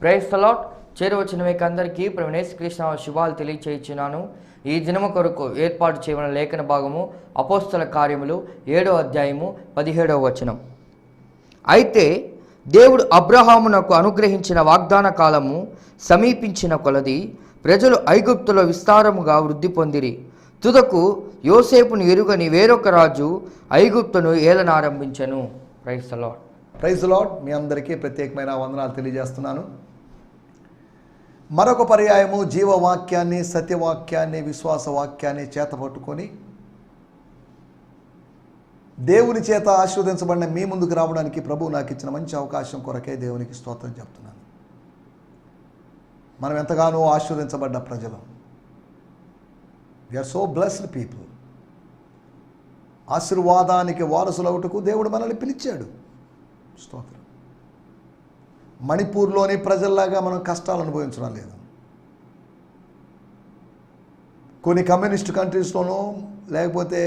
Praise the lord. చేరువచ్చిన మీకు అందరికీ ప్రభువైన యేసుక్రీస్తు శుభాలు తెలియచేయుచున్నాను. ఈ దినము కొరకు ఏర్పాటు చేయబడిన లేఖన భాగము అపోస్తల కార్యములు 7వ అధ్యాయము 17వ వచనం. అయితే దేవుడు అబ్రహామునకు అనుగ్రహించిన వాగ్దాన కాలము సమీపించిన కొలది ప్రజలు ఐగుప్తులో విస్తారముగా వృద్ధి పొందిరి. తుదకు యోసేపును ఎరుగని వేరొక రాజు ఐగుప్తును ఏలనారంభించెను. Praise the Lord. Praise the Lord. మీ అందరికీ ప్రత్యేకమైన వందనాలు తెలియజేస్తున్నాను. మరొక పర్యాయము జీవవాక్యాన్ని, సత్యవాక్యాన్ని, విశ్వాస వాక్యాన్ని చేతపట్టుకొని దేవుని చేత ఆశీర్వదించబడిన మీ ముందుకు రావడానికి ప్రభువు నాకు ఇచ్చిన మంచి అవకాశం కొరకే దేవునికి స్తోత్రం చెప్తున్నాను. మనం ఎంతగానో ఆశీర్వదించబడ్డ ప్రజలు. We are so blessed people. ఆశీర్వాదానికి వారసులవుటకు దేవుడు మనల్ని పిలిచాడు. స్తోత్రం. మణిపూర్లోని ప్రజల్లాగా మనం కష్టాలు అనుభవించడం లేదు. కొన్ని కమ్యూనిస్ట్ కంట్రీస్లోనూ లేకపోతే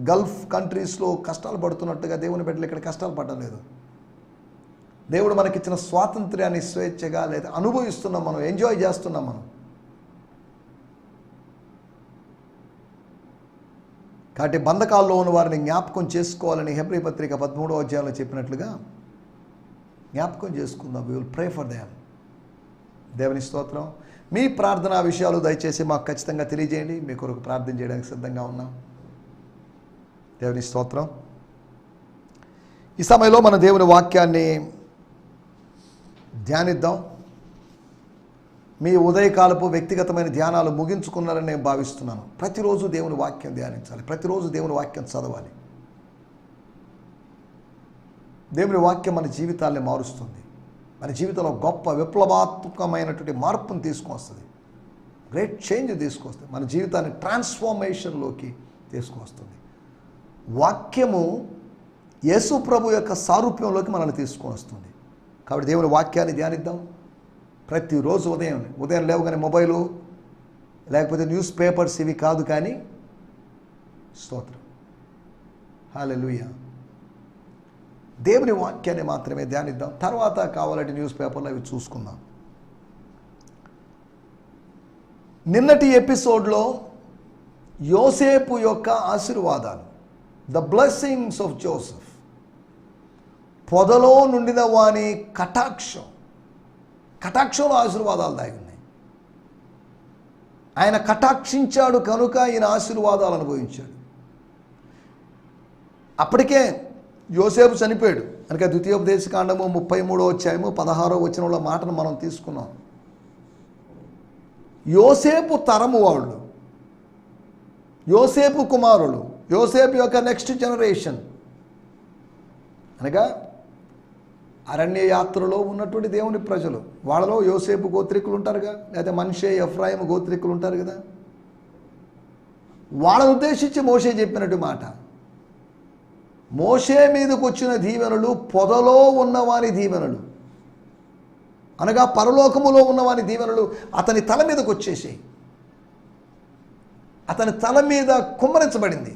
గల్ఫ్ కంట్రీస్లో కష్టాలు పడుతున్నట్టుగా దేవుని బిడ్డలు ఇక్కడ కష్టాలు పడడం లేదు. దేవుడు మనకిచ్చిన స్వాతంత్ర్యాన్ని స్వేచ్ఛగా లేదా అనుభవిస్తున్నాం, మనం ఎంజాయ్ చేస్తున్నాం. మనం కాబట్టి బంధకాల్లో ఉన్న వారిని జ్ఞాపకం చేసుకోవాలని హెబ్రీ పత్రిక 13వ అధ్యాయంలో చెప్పినట్లుగా జ్ఞాపకం చేసుకుందాం. We will pray for them. దేవుని స్తోత్రం. మీ ప్రార్థనా విషయాలు దయచేసి మాకు ఖచ్చితంగా తెలియజేయండి. మీ కొరకు ప్రార్థన చేయడానికి సిద్ధంగా ఉన్నాం. దేవుని స్తోత్రం. ఈ సమయంలో మన దేవుని వాక్యాన్ని ధ్యానిద్దాం. మీ ఉదయకాలపు వ్యక్తిగతమైన ధ్యానాలు ముగించుకున్నారని నేను భావిస్తున్నాను. ప్రతిరోజు దేవుని వాక్యం ధ్యానించాలి, ప్రతిరోజు దేవుని వాక్యం చదవాలి. దేవుని వాక్యం మన జీవితాన్ని మారుస్తుంది. మన జీవితంలో గొప్ప విప్లవాత్మకమైనటువంటి మార్పును తీసుకొస్తుంది. గ్రేట్ చేంజ్ తీసుకొస్తుంది. మన జీవితాన్ని ట్రాన్స్ఫార్మేషన్లోకి తీసుకొస్తుంది. వాక్యము యేసు ప్రభు యొక్క సారూప్యంలోకి మనల్ని తీసుకొస్తుంది. కాబట్టి దేవుని వాక్యాన్ని ధ్యానిద్దాం. ప్రతిరోజు ఉదయం లేవగానే మొబైలు లేకపోతే న్యూస్ పేపర్స్ ఇవి కాదు, కానీ స్తోత్రం, హల్లెలూయా, దేవుని వాక్యాన్ని మాత్రమే ధ్యానిద్దాం. తర్వాత కావాలంటే న్యూస్ పేపర్లో అవి చూసుకుందాం. నిన్నటి ఎపిసోడ్లో యోసేపు యొక్క ఆశీర్వాదాలు, ద బ్లెస్సింగ్స్ ఆఫ్ జోసెఫ్, పొదలో నుండిన వాని కటాక్షంలో ఆశీర్వాదాలు దాగి ఉన్నాయి. ఆయన కటాక్షించాడు కనుక ఈయన ఆశీర్వాదాలు అనుభవించాడు. అప్పటికే యోసేపు చనిపోయాడు కనుక ద్వితీయోపదేశకాండము 33వ అధ్యాయము 16వ వచనంలో మాటను మనం తీసుకున్నాం. యోసేపు తరము వాళ్ళు, యోసేపు కుమారులు, యోసేపు యొక్క నెక్స్ట్ జనరేషన్ అనగా అరణ్య యాత్రలో ఉన్నటువంటి దేవుని ప్రజలు. వాళ్ళలో యోసేపు గోత్రికులు ఉంటారుగా, లేదా మనిషే ఎఫ్రాయిము గోత్రికులు ఉంటారు కదా. వాళ్ళను ఉద్దేశించి మోషే చెప్పినట్టు మాట, మోషే మీదకు వచ్చిన దీవెనలు పొదలో ఉన్నవాని దీవెనలు, అనగా పరలోకములో ఉన్నవాని దీవెనలు అతని తల మీదకు వచ్చేసాయి. అతని తల మీద కుమ్మరించబడింది.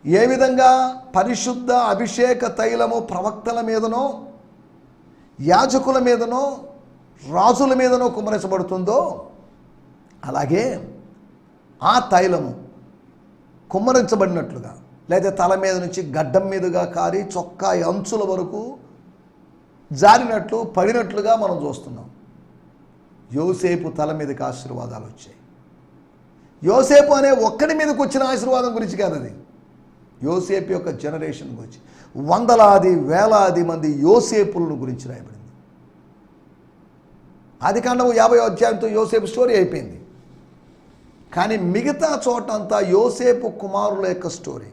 ఏ విధంగా పరిశుద్ధ అభిషేక తైలము ప్రవక్తల మీదనో, యాజకుల మీదనో, రాజుల మీదనో కుమ్మరించబడుతుందో, అలాగే ఆ తైలము కుమ్మరించబడినట్లుగా, లేదా తల మీద నుంచి గడ్డం మీదుగా కారి చొక్కా అంచుల వరకు జారినట్లు పడినట్లుగా మనం చూస్తున్నాం. యోసేపు తల మీదకి ఆశీర్వాదాలు వచ్చాయి. యోసేపు అనే ఒక్కడి మీదకి వచ్చిన ఆశీర్వాదం గురించి కాదు, అది యోసేపు యొక్క జనరేషన్ గురించి. వందలాది వేలాది మంది యోసేపులను గురించి రాయబడింది. ఆదికాండము 50వ అధ్యాయంతో యోసేపు స్టోరీ అయిపోయింది. కానీ మిగతా చోటంతా యోసేపు కుమారుల యొక్క స్టోరీ.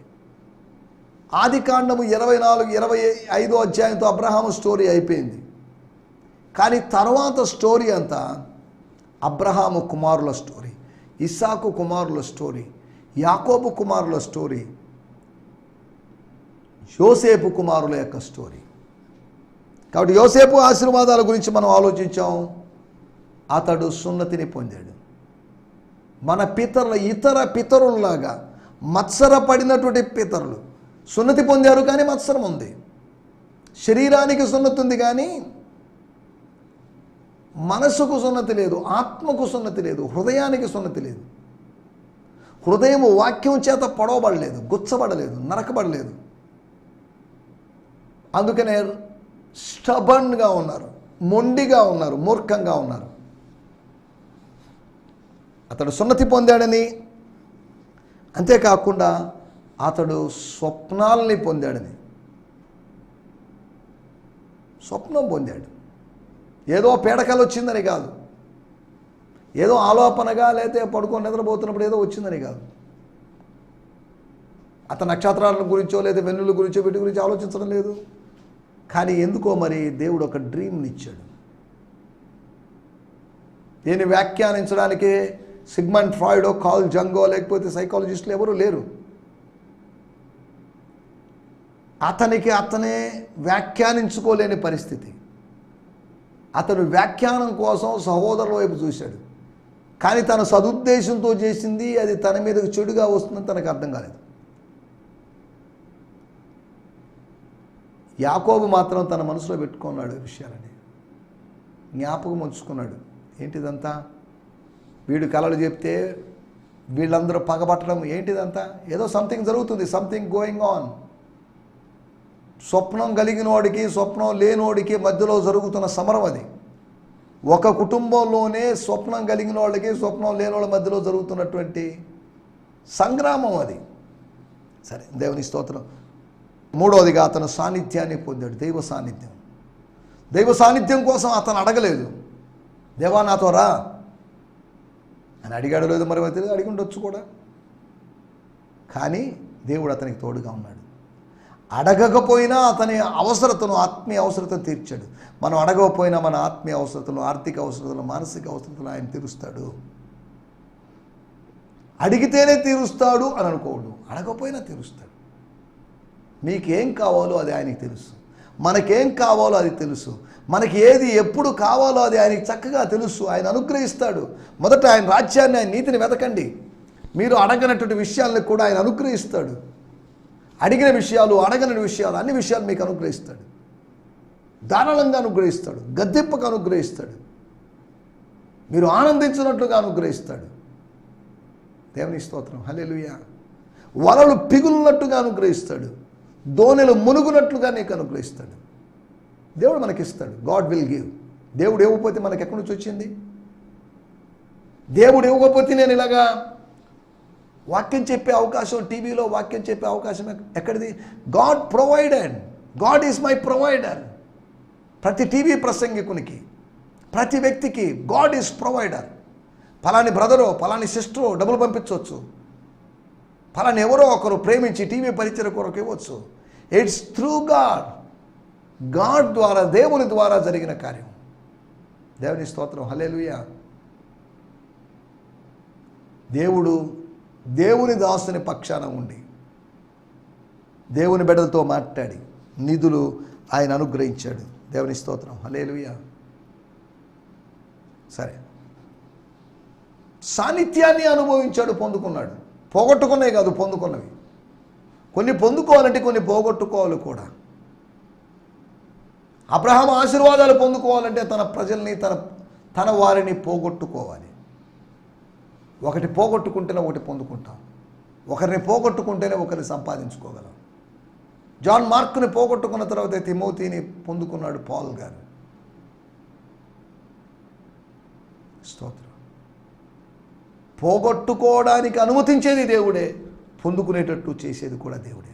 ఆదికాండము 24, 25వ అధ్యాయంతో అబ్రహాము స్టోరీ అయిపోయింది. కానీ తర్వాత స్టోరీ అంతా అబ్రహాము కుమారుల స్టోరీ, ఇస్సాకు కుమారుల స్టోరీ, యాకోబు కుమారుల స్టోరీ, యోసేపు కుమారుల యొక్క స్టోరీ. కాబట్టి యోసేపు ఆశీర్వాదాల గురించి మనం ఆలోచించాం. అతడు సున్నతిని పొందాడు. మన ఇతర పితరుల్లాగా మత్సరపడినటువంటి పితరులు సున్నతి పొందారు, కానీ మత్సరం ఉంది. శరీరానికి సున్నతి ఉంది, కానీ మనసుకు సున్నతి లేదు, ఆత్మకు సున్నతి లేదు, హృదయానికి సున్నతి లేదు. హృదయము వాక్యం చేత పొడవబడలేదు, గుచ్చబడలేదు, నరకబడలేదు. అందుకనే స్టబర్న్గా ఉన్నారు, మొండిగా ఉన్నారు, మూర్ఖంగా ఉన్నారు. అతడు సున్నతి పొందాడని, అంతేకాకుండా అతడు స్వప్నాలని పొందాడని. స్వప్నం పొందాడు. ఏదో పీడకలు వచ్చిందని కాదు, ఏదో ఆలోపనగా లేతే పడుకొని నిద్రపోతున్నప్పుడు ఏదో వచ్చిందని కాదు. అతను నక్షత్రాల గురించో లేదా వెన్నుల గురించో వీటి గురించి ఆలోచించడం లేదు. కానీ ఎందుకో మరి దేవుడు ఒక డ్రీమ్ని ఇచ్చాడు. దీన్ని వ్యాఖ్యానించడానికి సిగ్మండ్ ఫ్రాయిడో, కార్ల్ జంగో లేకపోతే సైకాలజిస్టులు ఎవరు లేరు. అతనికి అతనే వ్యాఖ్యానించుకోలేని పరిస్థితి. అతను వ్యాఖ్యానం కోసం సహోదరుల వైపు చూశాడు. కానీ తన సదుద్దేశంతో చేసింది అది తన మీదకు చెడుగా వస్తుందని తనకు అర్థం కాలేదు. యాకోబు మాత్రం తన మనసులో పెట్టుకున్నాడు ఈ విషయాలని, జ్ఞాపకం ఉంచుకున్నాడు. ఏంటిదంతా? వీడు కలలు చెప్తే వీళ్ళందరూ పగబట్టడం ఏంటిదంతా? ఏదో సంథింగ్ జరుగుతుంది, సంథింగ్ గోయింగ్ ఆన్. స్వప్నం కలిగిన వాడికి స్వప్నం లేనోడికి మధ్యలో జరుగుతున్న సమరం అది. ఒక కుటుంబంలోనే స్వప్నం కలిగిన వాళ్ళకి స్వప్నం లేని వాళ్ళ మధ్యలో జరుగుతున్నటువంటి సంగ్రామం అది. సరే, దేవుని స్తోత్రం. మూడవదిగా అతను సాన్నిధ్యాన్ని పొందాడు, దైవ సాన్నిధ్యం. దైవ సాన్నిధ్యం కోసం అతను అడగలేదు, దేవా నాతో రా అని అడిగాడు. లేదు మరి తెలియదు, అడిగి ఉండొచ్చు కూడా. కానీ దేవుడు అతనికి తోడుగా ఉన్నాడు. అడగకపోయినా అతని అవసరతను, ఆత్మీయ అవసరతను తీర్చాడు. మనం అడగకపోయినా మన ఆత్మీయ అవసరతలు, ఆర్థిక అవసరతలు, మానసిక అవసరతలు ఆయన తీరుస్తాడు. అడిగితేనే తీరుస్తాడు అని అనుకోడు, అడగకపోయినా తీరుస్తాడు. మీకేం కావాలో అది ఆయనకి తెలుసు, మనకేం కావాలో అది తెలుసు, మనకి ఏది ఎప్పుడు కావాలో అది ఆయనకి చక్కగా తెలుసు. ఆయన అనుగ్రహిస్తాడు. మొదట ఆయన రాజ్యాన్ని, ఆయన నీతిని వెతకండి, మీరు అడగనటువంటి విషయాలను కూడా ఆయన అనుగ్రహిస్తాడు. అడిగిన విషయాలు, అడగని విషయాలు, అన్ని విషయాలు మీకు అనుగ్రహిస్తాడు. ధారాళంగా అనుగ్రహిస్తాడు, గద్దెంపకు అనుగ్రహిస్తాడు, మీరు ఆనందించినట్లుగా అనుగ్రహిస్తాడు. దేవుని స్తోత్రం, హల్లెలూయా. వలలు పిగులున్నట్టుగా అనుగ్రహిస్తాడు, దోణెలు మునుగునట్లుగా నీకు అనుగ్రహిస్తాడు. దేవుడు మనకిస్తాడు. God will give. దేవుడు ఇవ్వకపోతే మనకి ఎక్కడి నుంచి వచ్చింది? దేవుడు ఇవ్వకపోతే నేను ఇలాగా వాక్యం చెప్పే అవకాశం, టీవీలో వాక్యం చెప్పే అవకాశం ఎక్కడిది? God provided. God is my provider. ప్రతి టీవీ ప్రసంగికునికి, ప్రతి వ్యక్తికి గాడ్ ఈజ్ ప్రొవైడర్. ఫలాని బ్రదరో, ఫలాని సిస్టరో డబ్బులు పంపించవచ్చు, ఫలాని ఎవరో ఒకరు ప్రేమించి టీవీ పరిచయ కొరకు ఇవ్వచ్చు. It's through God. గాడ్ ద్వారా, దేవుని ద్వారా జరిగిన కార్యం. దేవుని స్తోత్రం, హల్లెలూయా. దేవుడు దేవుని దాసుని పక్షాన ఉండి దేవుని బిడ్డలతో మాట్లాడి నిధులు ఆయన అనుగ్రహించాడు. దేవుని స్తోత్రం, హల్లెలూయా. సరే, సాన్నిధ్యాన్ని అనుభవించాడు, పొందుకున్నాడు. పోగొట్టుకునే కాదు, పొందుకున్నవి. కొన్ని పొందుకోవాలంటే కొన్ని పోగొట్టుకోవాలి కూడా. అబ్రహాము ఆశీర్వాదాలు పొందుకోవాలంటే తన ప్రజల్ని, తన వారిని పోగొట్టుకోవాలి. ఒకటి పోగొట్టుకుంటేనే ఒకటి పొందుకుంటాం, ఒకరిని పోగొట్టుకుంటేనే ఒకరిని సంపాదించుకోగలం. జాన్ మార్క్ని పోగొట్టుకున్న తర్వాత తిమోతిని పొందుకున్నాడు పాల్ గారు. స్తోత్రం. పోగొట్టుకోవడానికి అనుమతించేది దేవుడే, పొందుకునేటట్టు చేసేది కూడా దేవుడే.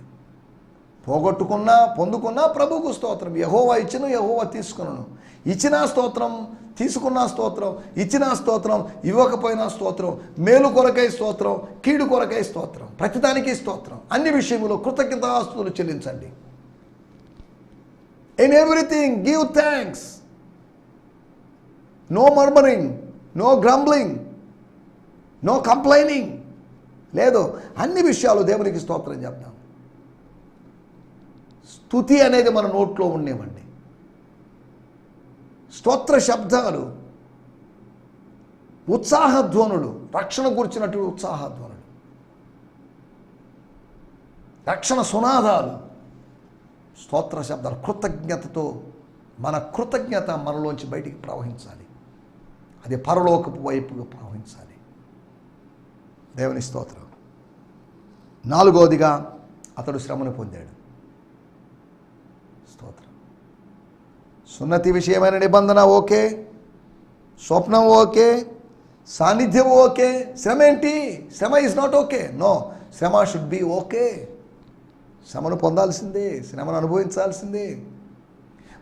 పోగొట్టుకున్నా పొందుకున్నా ప్రభువుకు స్తోత్రం. యెహోవా ఇచ్చిన, యెహోవా తీసుకున్నాను. ఇచ్చినా స్తోత్రం, తీసుకున్నా స్తోత్రం, ఇచ్చినా స్తోత్రం, ఇవ్వకపోయినా స్తోత్రం, మేలు కొరకై స్తోత్రం, కీడు కొరకై స్తోత్రం, ప్రతిదానికి స్తోత్రం. అన్ని విషయములో కృతజ్ఞతాస్తుతులు చెల్లించండి. In everything give thanks. No murmuring, no grumbling, no complaining. లేదు, అన్ని విషయాలు దేవునికి స్తోత్రం చెప్తాం. స్తుతి అనేది మన నోట్లో ఉండేవండి. స్తోత్ర శబ్దాలు, ఉత్సాహధ్వనులు, రక్షణ గురించినట్టు ఉత్సాహధ్వనులు, రక్షణ సునాదాలు, స్తోత్ర శబ్దాలు. కృతజ్ఞతతో మన కృతజ్ఞత మనలోంచి బయటికి ప్రవహించాలి. అది పరలోకపు వైపుగా ప్రవహించాలి. దేవుని స్తోత్రం. 4వదిగా అతడు శ్రమను పొందాడు. స్తోత్రం. సున్నతి విషయమైన నిబంధన ఓకే, స్వప్నం ఓకే, సాన్నిధ్యం ఓకే. శ్రమ ఏంటి? శ్రమ ఈజ్ నాట్ ఓకే. నో, శ్రమ షుడ్ బి ఓకే. శ్రమను పొందాల్సిందే, శ్రమను అనుభవించాల్సిందే.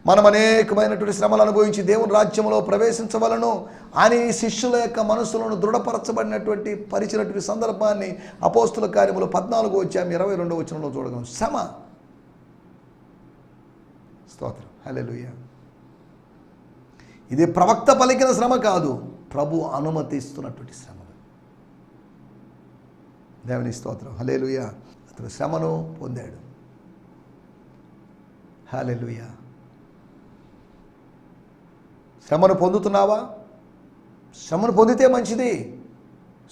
మనం అనేకమైనటువంటి శ్రమలు అనుభవించి దేవుని రాజ్యంలో ప్రవేశించవలను అని శిష్యుల యొక్క మనసులను దృఢపరచబడినటువంటి పరిచినటువంటి సందర్భాన్ని అపోస్తుల కార్యములు 14:22 చూడగలం. శ్రమ. స్తోత్రం. హల్లెలూయా. ఇది ప్రవక్త పలికిన శ్రమ కాదు, ప్రభు అనుమతిస్తున్నటువంటి శ్రమ. దేవుని స్తోత్రం. హల్లెలూయా. అతడు శ్రమను పొందాడు. హల్లెలూయా. శ్రమను పొందుతున్నావా? శ్రమను పొందితే మంచిది.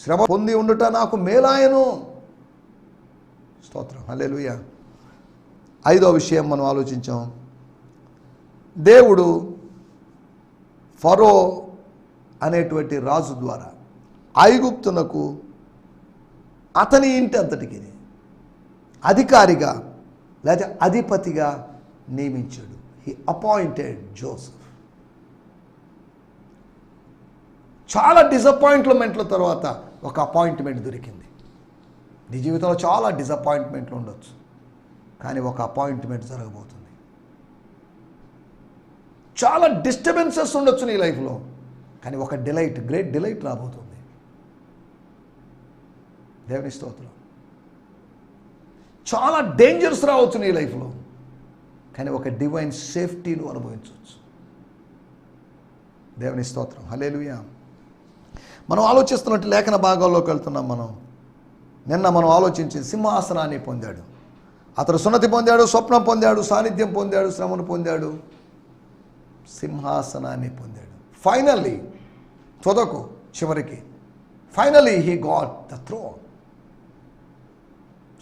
శ్రమ పొంది ఉండుట నాకు మేలాయను. స్తోత్రం. హల్లెలూయా. 5వ విషయం మనం ఆలోచించాం. దేవుడు ఫరో అనేటువంటి రాజు ద్వారా ఐగుప్తునకు అతని ఇంటి అంతటికి అధికారిగా లేదా అధిపతిగా నియమించాడు. He appointed Joseph. చాలా డిసప్పాయింట్మెంట్ల తర్వాత ఒక అపాయింట్మెంట్ దొరికింది. నీ జీవితంలో చాలా డిసప్పాయింట్మెంట్లు ఉండొచ్చు, కానీ ఒక అపాయింట్మెంట్ జరగబోతుంది. చాలా డిస్టర్బెన్సెస్ ఉండొచ్చు నీ లైఫ్లో, కానీ ఒక డిలైట్, గ్రేట్ డిలైట్ రాబోతుంది. దేవుని స్తోత్రం. చాలా డేంజర్స్ రావచ్చు నీ లైఫ్లో, కానీ ఒక డివైన్ సేఫ్టీను అనుభవించవచ్చు. దేవుని స్తోత్రం. హల్లెలూయా. మనం ఆలోచిస్తున్నట్టు లేఖన భాగాల్లోకి వెళ్తున్నాం. నిన్న మనం ఆలోచించి సింహాసనాన్ని పొందాడు. అతడు సున్నతి పొందాడు, స్వప్నం పొందాడు, సాన్నిధ్యం పొందాడు, శ్రమను పొందాడు, సింహాసనాన్ని పొందాడు. ఫైనల్లీ చదవకు చివరికి, finally he got the throne.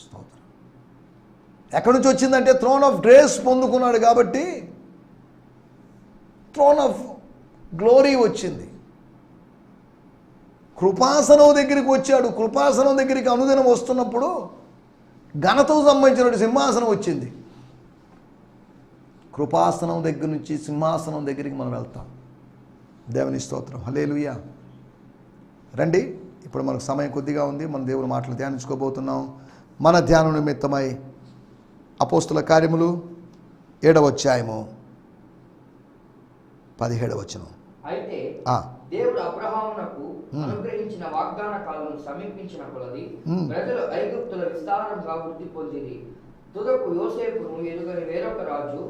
స్తోత్రం. ఎక్కడి నుంచి వచ్చిందంటే థ్రోన్ ఆఫ్ గ్రేస్ పొందుకున్నాడు కాబట్టి థ్రోన్ ఆఫ్ గ్లోరీ వచ్చింది. కృపాసనం దగ్గరికి వచ్చాడు. కృపాసనం దగ్గరికి అనుదినం వస్తున్నప్పుడు ఘనతకు సంబంధించిన సింహాసనం వచ్చింది. కృపాసనం దగ్గర నుంచి సింహాసనం దగ్గరికి మనం వెళ్తాం. దేవుని స్తోత్రం. హల్లెలూయా. రండి, ఇప్పుడు మనకు సమయం కొద్దిగా ఉంది. మన దేవుని మాటలు ధ్యానించుకోబోతున్నాం. మన ధ్యానం నిమిత్తమై అపోస్తుల కార్యములు 7వ అధ్యాయము 17వ వచనం. అయితే దేవుడు అబ్రహామునకు అనుగ్రహించిన వాగ్దాన కాలం సమీపించిన కొలది ప్రజలు ఐగుప్తుల విస్తారంగా వృద్ధి పొందిరి. తుదకు యోసేపును ఎరుగని వేరొక రాజు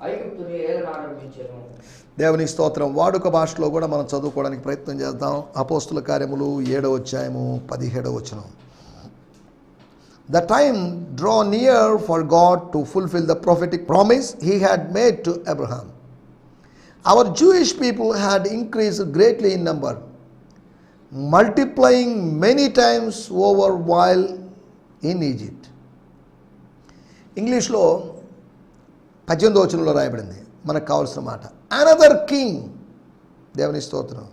ఐగుప్తుని ఏలనారంభించెను. దేవుని స్తోత్రం. వాడుక భాషలో కూడా మనం చదువుకోవడానికి ప్రయత్నం చేద్దాం. అపోస్తుల కార్యములు 7వ అధ్యాయము 17వ వచనం. The time draw near for God to fulfill the prophetic promise he had made to Abraham. Our Jewish people had increased greatly in number, multiplying many times over while in Egypt. ఇంగ్లీష్లో 18వ వచనంలో రాయబడింది మనకు కావాల్సిన మాట. Another king. దేవుని స్తోత్రం.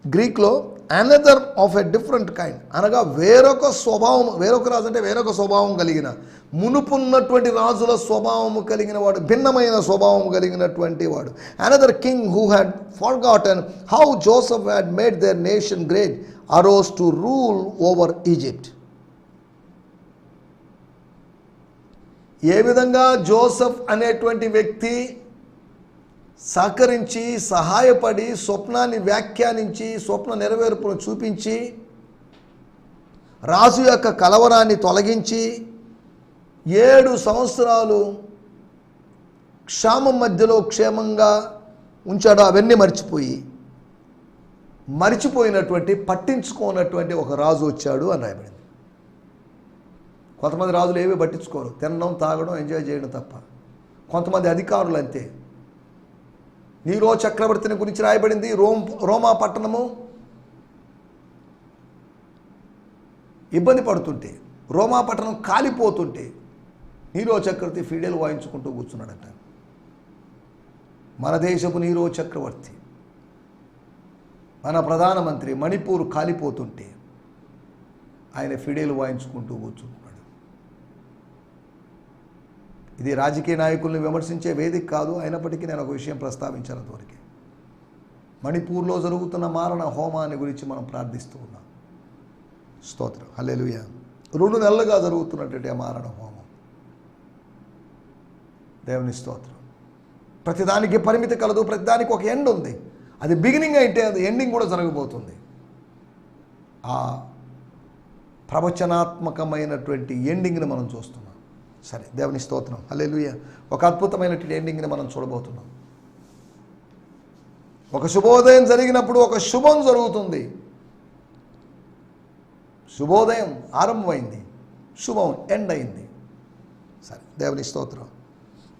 గ్రీక్లో another of a different kind అనగా వేరొక స్వభావం, వేరొక రాజు అంటే వేరొక స్వభావం కలిగిన, మునుపున్నటువంటి రాజుల స్వభావము కలిగిన వాడు, భిన్నమైన స్వభావం కలిగినటువంటి వాడు. Another king who had forgotten how Joseph had made their nation great arose to rule over Egypt. ఏ విధంగా జోసెఫ్ అనేటువంటి వ్యక్తి సహకరించి, సహాయపడి, స్వప్నాన్ని వ్యాఖ్యానించి, స్వప్న నెరవేర్పును చూపించి, రాజు యొక్క కలవరాన్ని తొలగించి 7 సంవత్సరాలు క్షామం మధ్యలో క్షేమంగా ఉంచాడో అవన్నీ మరిచిపోయినటువంటి పట్టించుకోనటువంటి ఒక రాజు వచ్చాడు అని రాయబడింది. కొంతమంది రాజులు ఏమీ పట్టించుకోరు, తినడం, తాగడం, ఎంజాయ్ చేయడం తప్ప. కొంతమంది అధికారులు అంతే. నీరో చక్రవర్తిని గురించి రాయబడింది. రోమా పట్టణము ఇబ్బంది పడుతుంటే, రోమా పట్టణం కాలిపోతుంటే నీరో చక్రవర్తి ఫిడేలు వాయించుకుంటూ కూర్చున్నాడట. మన దేశపు నీరో చక్రవర్తి మన ప్రధానమంత్రి మణిపూర్ కాలిపోతుంటే ఆయన ఫిడేలు వాయించుకుంటూ కూర్చుంటున్నాడు. ఇది రాజకీయ నాయకుల్ని విమర్శించే వేదిక కాదు, అయినప్పటికీ నేను ఒక విషయం ప్రస్తావించాను అంతవరకే. మణిపూర్లో జరుగుతున్న మారణ హోమాన్ని గురించి మనం ప్రార్థిస్తూ ఉన్నాం. స్తోత్రం, హల్లెలూయా. 2 నెలలుగా జరుగుతున్నటువంటి ఆ మారణ హోమం. దేవుని స్తోత్రం. ప్రతిదానికి పరిమితి కలదు, ప్రతిదానికి ఒక ఎండ్ ఉంది. అది బిగినింగ్ అయితే అది ఎండింగ్ కూడా జరగబోతుంది. ఆ ప్రవచనాత్మకమైనటువంటి ఎండింగ్ని మనం చూస్తున్నాం. సరే, దేవుని స్తోత్రం, హల్లెలూయా. ఒక అద్భుతమైనటువంటి ఎండింగ్ని మనం చూడబోతున్నాం. ఒక శుభోదయం జరిగినప్పుడు ఒక శుభం జరుగుతుంది. శుభోదయం ఆరంభమైంది, శుభం ఎండ్ అయింది. సరే, దేవుని స్తోత్రం.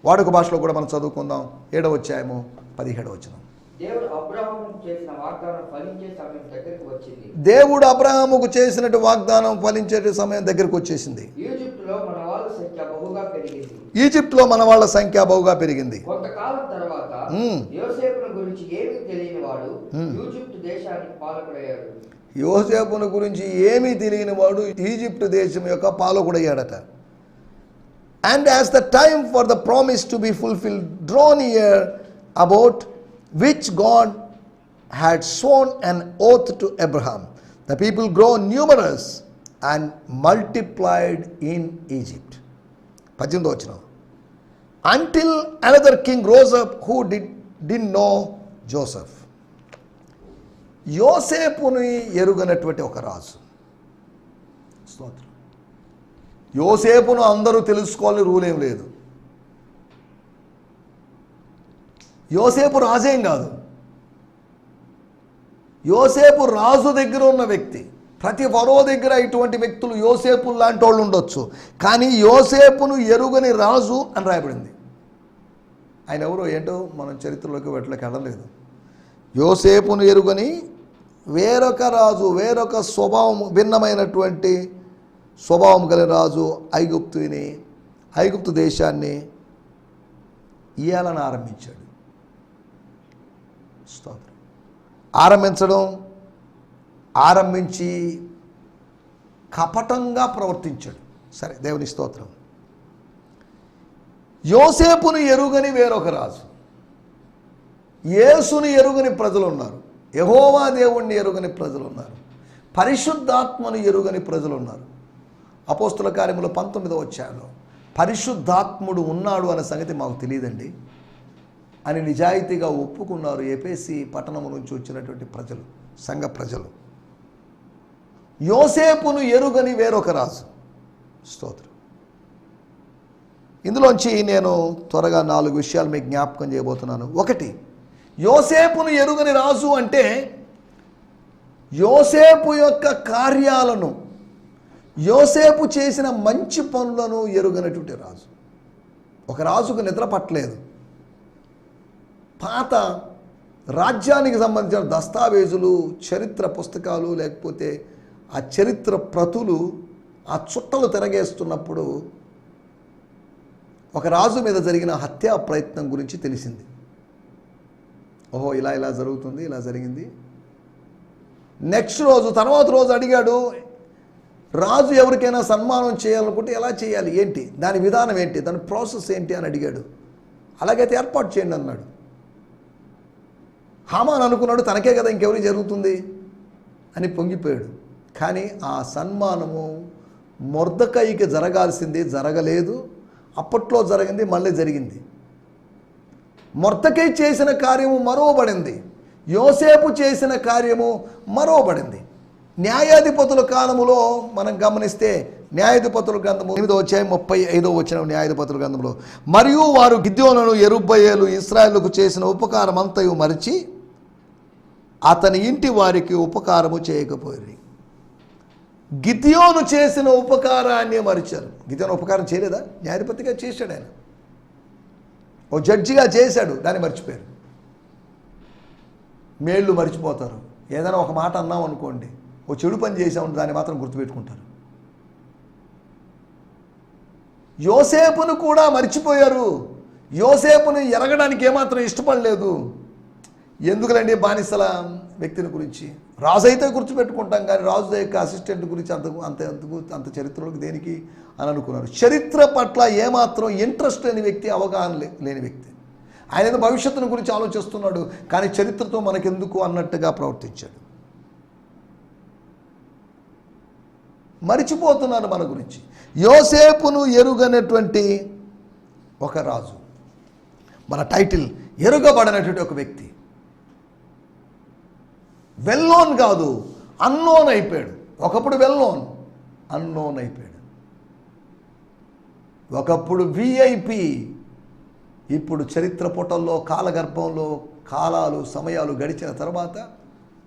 వాడుక భాషలో కూడా మనం చదువుకుందాం. 7వ అధ్యాయము 17వ వచనం. దేవుడు అబ్రహాముకు చేసిన వాగ్దానం ఫలించే సమయం దగ్గరికి వచ్చింది. దేవుడు అబ్రహాముకు చేసినట్టు వాగ్దానం ఫలించే సమయం దగ్గరికి వచ్చేసింది. ఈజిప్టులో మన వాళ్ళ సంఖ్య బహుగా పెరిగింది. ఈజిప్ట్లో మన వాళ్ళ సంఖ్య బహుగా పెరిగింది. కొంతకాలం తర్వాత యోసేపును గురించి ఏమీ తెలియని వాడు ఈజిప్టు దేశానికి పాలకుడయ్యాడు. యోసేపును గురించి ఏమీ తెలియని వాడు ఈజిప్టు దేశం యొక్క పాలకుడయ్యాడట. And as the time for the promise to be fulfilled draw near, about which God had sworn an oath to Abraham, the people grow numerous and multiplied in Egypt. 18వ వచనం. Until another king rose up who didn't know Joseph. యోసేపుని ఎరుగనటువంటి ఒక రాజు. స్తోత్రం. యోసేపును అందరూ తెలుసుకోవాలని rule ఏం లేదు. యోసేపు రాజేం కాదు. యోసేపు రాజు దగ్గర ఉన్న వ్యక్తి. ప్రతి ఫరో దగ్గర ఇటువంటి వ్యక్తులు యోసేపు లాంటి వాళ్ళు ఉండొచ్చు, కానీ యోసేపును ఎరుగని రాజు అని రాయబడింది. ఆయన ఎవరో ఏంటో మనం చరిత్రలోకి వాటిలోకి వెళ్ళలేదు. యోసేపును ఎరుగని వేరొక రాజు, వేరొక స్వభావం, భిన్నమైనటువంటి స్వభావం కలిగిన రాజు ఐగుప్తు దేశాన్ని ఇయ్యాలని ఆరంభించాడు. స్తోత్రం. ఆరంభించి కపటంగా ప్రవర్తించాడు. సరే, దేవుని స్తోత్రం. యోసేపును ఎరుగని వేరొక రాజు, యేసుని ఎరుగని ప్రజలు ఉన్నారు, యెహోవా దేవుణ్ణి ఎరుగని ప్రజలు ఉన్నారు, పరిశుద్ధాత్మను ఎరుగని ప్రజలు ఉన్నారు. అపోస్తుల కార్యములు 19వ అధ్యాయంలో పరిశుద్ధాత్ముడు ఉన్నాడు అనే సంగతి మాకు తెలియదండి అని నిజాయితీగా ఒప్పుకున్నారు ఎఫెసీ పట్టణం నుంచి వచ్చినటువంటి ప్రజలు, సంఘ ప్రజలు. యోసేపును ఎరుగని వేరొక రాజు. స్తోత్రం. ఇందులోంచి నేను త్వరగా 4 విషయాలు మీకు జ్ఞాపకం చేయబోతున్నాను. 1, యోసేపును ఎరుగని రాజు అంటే యోసేపు యొక్క కార్యాలను, యోసేపు చేసిన మంచి పనులను ఎరుగనటువంటి రాజు. ఒక రాజుకు నిద్ర పట్టలేదు. పాత రాజ్యానికి సంబంధించిన దస్తావేజులు, చరిత్ర పుస్తకాలు, లేకపోతే ఆ చరిత్ర ప్రతులు ఆ చుట్టలు తిరగేస్తున్నప్పుడు ఒక రాజు మీద జరిగిన హత్యా ప్రయత్నం గురించి తెలిసింది. ఓహో, ఇలా జరుగుతుంది, ఇలా జరిగింది. నెక్స్ట్ రోజు, తర్వాత రోజు అడిగాడు, రాజు ఎవరికైనా సన్మానం చేయాలనుకుంటే ఎలా చేయాలి, ఏంటి దాని విధానం ఏంటి, దాని ప్రాసెస్ ఏంటి అని అడిగాడు. అలాగైతే ఏర్పాటు చేయండి అన్నాడు. హామాన్ అనుకున్నాడు తనకే కదా ఇంకెవరికి జరుగుతుంది అని పొంగిపోయాడు. కానీ ఆ సన్మానము మొర్దెకైకి జరగాల్సింది జరగలేదు. అప్పట్లో జరిగింది, మళ్ళీ జరిగింది. మొర్దెకై చేసిన కార్యము మరోబడింది, యోసేపు చేసిన కార్యము మరోబడింది. న్యాయాధిపతుల కాలములో మనం గమనిస్తే న్యాయాధిపతుల గ్రంథము 8వ అధ్యాయం 35వ వచనం. న్యాయాధిపతుల గ్రంథంలో, మరియు వారు గిద్యోనును యెరుబ్బయలు ఇశ్రాయేలుకు చేసిన ఉపకారం అంతయు మరిచి అతని ఇంటి వారికి ఉపకారము చేయకపోయి. గిద్యోను చేసిన ఉపకారాన్ని మరిచారు. గిద్యోను ఉపకారం చేయలేదా? న్యాయాధిపతిగా చేశాడు ఆయన, ఓ జడ్జిగా చేశాడు, దాన్ని మర్చిపోయారు. మేళ్ళు మర్చిపోతారు. ఏదైనా ఒక మాట అన్నాం అనుకోండి, ఓ చెడు పని చేసామని దాన్ని మాత్రం గుర్తుపెట్టుకుంటారు. యోసేపును కూడా మర్చిపోయారు. యోసేపును ఎరగడానికి ఏమాత్రం ఇష్టపడలేదు. ఎందుకులండి బానిసల వ్యక్తిని గురించి. రాజు అయితే గుర్తుపెట్టుకుంటాం, కానీ రాజు యొక్క అసిస్టెంట్ గురించి అంత చరిత్రలోకి దేనికి అని అనుకున్నారు. చరిత్ర పట్ల ఏమాత్రం ఇంట్రెస్ట్ లేని వ్యక్తి, అవగాహన లేని వ్యక్తి. ఆయన ఏదో భవిష్యత్తును గురించి ఆలోచిస్తున్నాడు, కానీ చరిత్రతో మనకెందుకు అన్నట్టుగా ప్రవర్తించాడు. మరిచిపోతున్నారు మన గురించి. యోసేపును ఎరుగనటువంటి ఒక రాజు, మన టైటిల్ ఎరుగబడినటువంటి ఒక వ్యక్తి. వెల్ నోన్ కాదు, అన్నోన్ అయిపోయాడు. ఒకప్పుడు వెల్ నోన్, అన్నోన్ అయిపోయాడు. ఒకప్పుడు విఐపి, ఇప్పుడు చరిత్ర పుటల్లో కాలగర్భంలో కాలాలు సమయాలు గడిచిన తర్వాత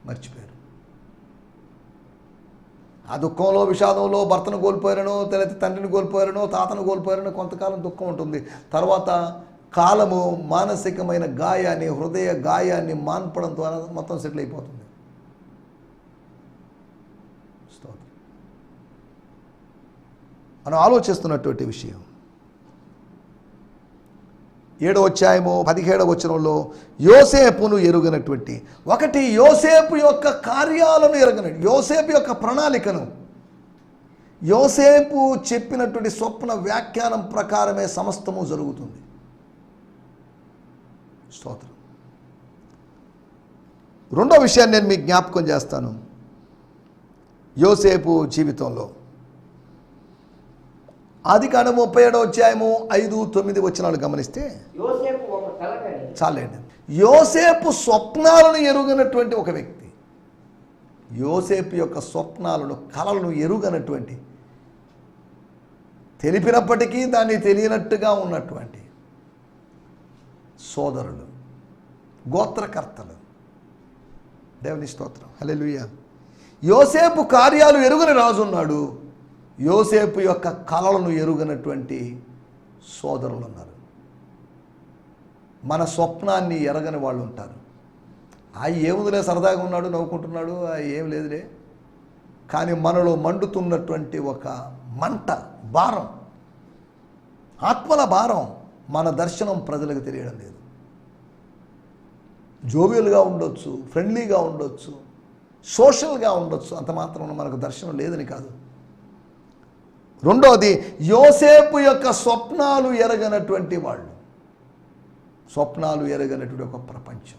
మర్చిపోయారు. ఆ దుఃఖంలో విషాదంలో భర్తను కోల్పోయారనో, లేదా తండ్రిని కోల్పోయారనో, తాతను కోల్పోయారనో కొంతకాలం దుఃఖం ఉంటుంది. తర్వాత కాలము మానసికమైన గాయాన్ని, హృదయ గాయాన్ని మాన్పడం ద్వారా మొత్తం సెటిల్ అయిపోతుంది. మనం ఆలోచిస్తున్నటువంటి విషయం 7వ అధ్యాయము 17వ వచనంలో యోసేపును ఎరుగనటువంటి, ఒకటి యోసేపు యొక్క కార్యాలను ఎరగనట్టు, యోసేపు యొక్క ప్రణాళికను, యోసేపు చెప్పినటువంటి స్వప్న వ్యాఖ్యానం ప్రకారమే సమస్తము జరుగుతుంది. స్తోత్రం. రెండో విషయాన్ని నేను మీకు జ్ఞాపకం చేస్తాను. యోసేపు జీవితంలో ఆదికాండము 37వ అధ్యాయము 5-9 వచనాలు గమనిస్తే, చాలండి, యోసేపు స్వప్నాలను ఎరుగనటువంటి ఒక వ్యక్తి. యోసేపు యొక్క స్వప్నాలను, కలలను ఎరుగనటువంటి, తెలిపినప్పటికీ దాన్ని తెలియనట్టుగా ఉన్నటువంటి సోదరులు, గోత్రకర్తలు. దేవుని స్తోత్రం, హల్లెలూయా. యోసేపు కార్యాలు ఎరుగని రాజు ఉన్నాడు, యోసేపు యొక్క కలలను ఎరుగనటువంటి సోదరులు ఉన్నారు. మన స్వప్నాన్ని ఎరగని వాళ్ళు ఉంటారు. ఏముందిలే, సరదాగా ఉన్నాడు, నవ్వుకుంటున్నాడు, ఏం లేదులే. కానీ మనలో మండుతున్నటువంటి ఒక మంట, భారం, ఆత్మల భారం, మన దర్శనం ప్రజలకు తెలియడం లేదు. జోవియల్గా ఉండొచ్చు, ఫ్రెండ్లీగా ఉండొచ్చు, సోషల్గా ఉండొచ్చు, అంత మాత్రం మనకు దర్శనం లేదని కాదు. రెండోది, యోసేపు యొక్క స్వప్నాలు ఎరగనటువంటి వాళ్ళు, స్వప్నాలు ఎరగనటువంటి ఒక ప్రపంచం.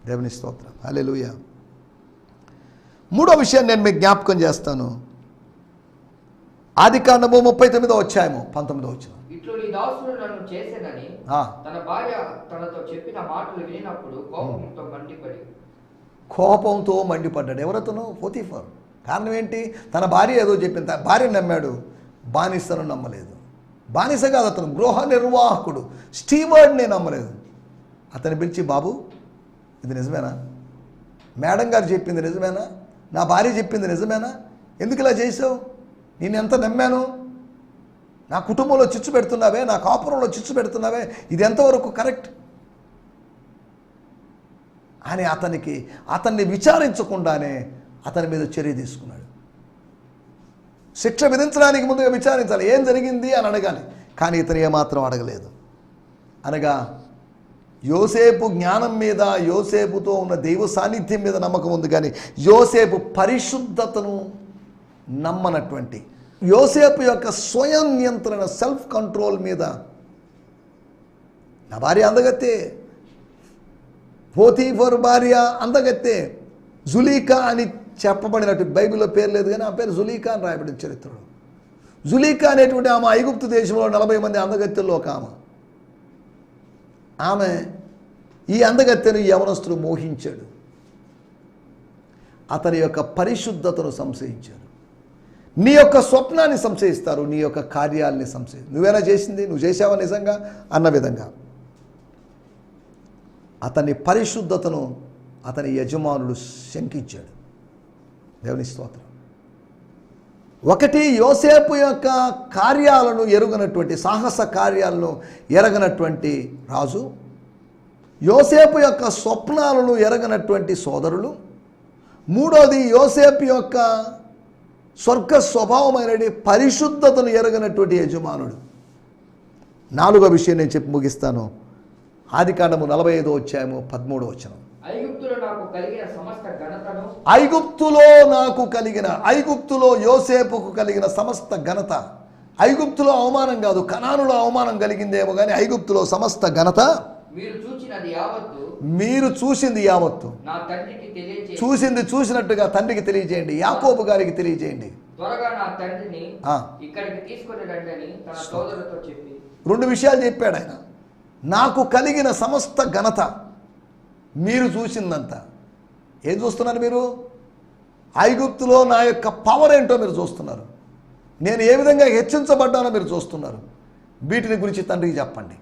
దేవుని స్తోత్రం, హల్లెలూయా. మూడో విషయం నేను మీకు జ్ఞాపకం చేస్తాను. ఆదికాండము 39వ అధ్యాయము 19వ వచనం. ఇట్లు నీ దాసుడు నన్ను చేసేనని తన భార్య తనతో చెప్పిన మాటలు వినినప్పుడు కోపంతో మండిపడ్డాడు. ఎవరతను? పోతీఫర్. కారణం ఏంటి? తన భార్య ఏదో చెప్పింది, భార్యను నమ్మాడు, బానిసను నమ్మలేదు. బానిస కాదు, అతను గృహ నిర్వాహకుడు, స్టీవర్డ్ని నమ్మలేదు. అతను పిలిచి, బాబు ఇది నిజమేనా? మేడం గారు చెప్పింది నిజమేనా? నా భార్య చెప్పింది నిజమేనా? ఎందుకు ఇలా చేసావు? నేను ఎంత నమ్మాను? నా కుటుంబంలో చిచ్చు పెడుతున్నావే, నా కాపురంలో చిచ్చు పెడుతున్నావే, ఇది ఎంతవరకు కరెక్ట్ అని అతన్ని విచారించకుండానే అతని మీద చర్య తీసుకున్నాడు. శిక్ష విధించడానికి ముందుగా విచారించాలి, ఏం జరిగింది అని అడగాలి. కానీ ఇతను ఏమాత్రం అడగలేదు. అనగా యోసేపు జ్ఞానం మీద, యోసేపుతో ఉన్న దైవ సాన్నిధ్యం మీద నమ్మకం ఉంది, కానీ యోసేపు పరిశుద్ధతను నమ్మనటువంటి, యోసేపు యొక్క స్వయం నియంత్రణ, సెల్ఫ్ కంట్రోల్ మీద, నా భార్య అందగత్తే, పోతీఫర్ భార్య అందగత్తే, జులీకా అని చెప్పబడినట్టు బైబిల్లో పేరు లేదు, కానీ ఆ పేరు జులీకా అని రాయబడిన చరిత్రలో. జులీకా అనేటువంటి ఆమె ఐగుప్తు దేశంలో 40 మంది అందగత్తెల్లో ఒక ఆమె ఈ అందగత్తెను యవనస్తుడు మోహించాడు. అతని యొక్క పరిశుద్ధతను సంశయించారు. నీ యొక్క స్వప్నాన్ని సంశయిస్తారు, నీ యొక్క కార్యాలని నువ్వేనా చేసింది, నువ్వు చేసావా నిజంగా అన్న విధంగా అతని పరిశుద్ధతను అతని యజమానుడు శంకించాడు. దేవుని స్తోత్రం. ఒకటి, యోసేపు యొక్క కార్యాలను ఎరుగనటువంటి, సాహస కార్యాలను ఎరగనటువంటి రాజు, యోసేపు యొక్క స్వప్నాలను ఎరగనటువంటి సోదరులు. మూడోది, యోసేపు యొక్క స్వర్గ స్వభావమైన పరిశుద్ధతను ఎరగనటువంటి యజమానుడు. నాలుగో విషయం నేను చెప్పి ముగిస్తాను. ఆదికాండము 45వ అధ్యాయము 13వ వచనం. ఐగుప్తు ఐగుప్తులో యోసేపుకు కలిగిన సమస్త ఘనత, ఐగుప్తులో అవమానం కాదు, కనానులో అవమానం కలిగిందేమో కానీ ఐగుప్తులో సమస్త ఘనత మీరు చూసింది యావత్తు చూసినట్టుగా తండ్రికి తెలియజేయండి, యాకోబు గారికి తెలియజేయండి. త్వరగా నా తండ్రిని ఇక్కడికి తీసుకొని రండి అని తన సోదరులతో చెప్పి 2 విషయాలు చెప్పాడు ఆయన. నాకు కలిగిన సమస్త ఘనత మీరు చూసిందంతా. ఏం చూస్తున్నారు మీరు? ఐగుప్తులో నా యొక్క పవర్ ఏంటో మీరు చూస్తున్నారు, నేను ఏ విధంగా హెచ్చించబడ్డానో మీరు చూస్తున్నారు. వీటిని గురించి తండ్రికి చెప్పండి.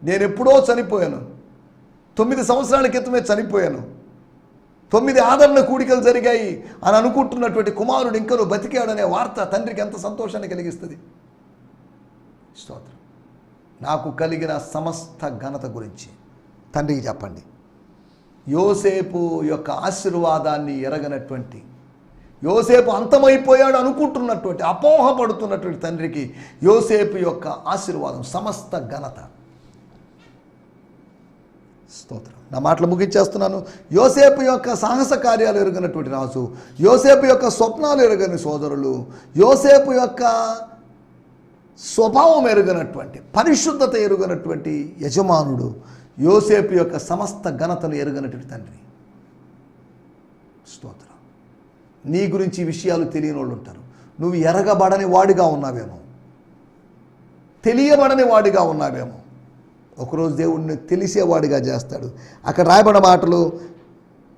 నేను ఎప్పుడో చనిపోయాను, 9 సంవత్సరాల క్రితమే చనిపోయాను, 9 ఆదరణ కూడికలు జరిగాయి అని అనుకుంటున్నటువంటి కుమారుడు ఇంకనూ బతికాడనే వార్త తండ్రికి ఎంత సంతోషాన్ని కలిగిస్తుంది. స్తోత్రం. నాకు కలిగిన సమస్త ఘనత గురించి తండ్రికి చెప్పండి. యోసేపు యొక్క ఆశీర్వాదాన్ని ఎరగనటువంటి, యోసేపు అంతమైపోయాడు అనుకుంటున్నటువంటి, అపోహపడుతున్నటువంటి తండ్రికి యోసేపు యొక్క ఆశీర్వాదం, సమస్త ఘనత. స్తోత్రం. నా మాటలు ముగించేస్తున్నాను. యోసేపు యొక్క సాహస కార్యాలు ఎరుగనటువంటి రాజు, యోసేపు యొక్క స్వప్నాలు ఎరుగని సోదరులు, యోసేపు యొక్క స్వభావం ఎరుగనటువంటి, పరిశుద్ధత ఎరుగనటువంటి యజమానుడు, యోసేపు యొక్క సమస్త ఘనతను ఎరుగనటువంటి తండ్రి. స్తోత్రం. నీ గురించి విషయాలు తెలియని వాళ్ళు ఉంటారు. నువ్వు ఎరగబడని వాడిగా ఉన్నావేమో, తెలియబడని వాడిగా ఉన్నావేమో. ఒకరోజు దేవుడిని తెలిసేవాడిగా చేస్తాడు. అక్కడ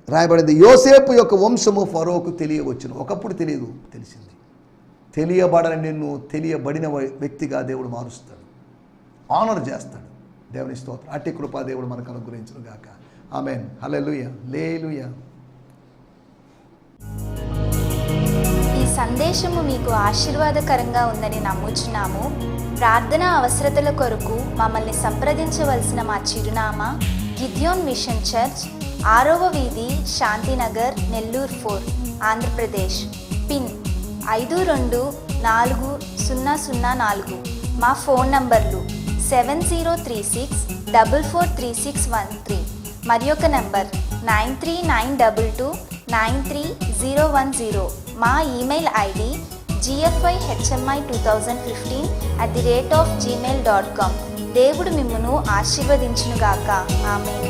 రాయబడింది యోసేపు యొక్క వంశము ఫరోకు తెలియవచ్చును. ఒకప్పుడు తెలియదు, తెలిసింది. తెలియబడని నిన్ను తెలియబడిన వ్యక్తిగా దేవుడు మారుస్తాడు, ఆనర్ చేస్తాడు. దేవుని స్తోత్రం. అట్టి కృపా దేవుడు మనకు అనుగ్రహించును గాక. ఆమేన్. హల్లెలూయా. హల్లెలూయా. ఈ సందేశము మీకు ఆశీర్వాదకరంగా ఉందని నమ్ముచున్నాము. ప్రార్థన అవసరతల కొరకు మమ్మల్ని సంప్రదించవలసిన మా చిరునామా గిద్యోన్ మిషన్ చర్చ్, 6వ వీధి, శాంతినగర్, నెల్లూరు 4, ఆంధ్రప్రదేశ్. పిన్ 524004. మా ఫోన్ నంబర్లు 7036443613 మరి ఒక నంబర్ 9392293010. మా ఈమెయిల్ ఐడి gfihmi2015@gmail.com. దేవుడు మిమ్మును ఆశీర్వదించునుగాక. ఆమేన్.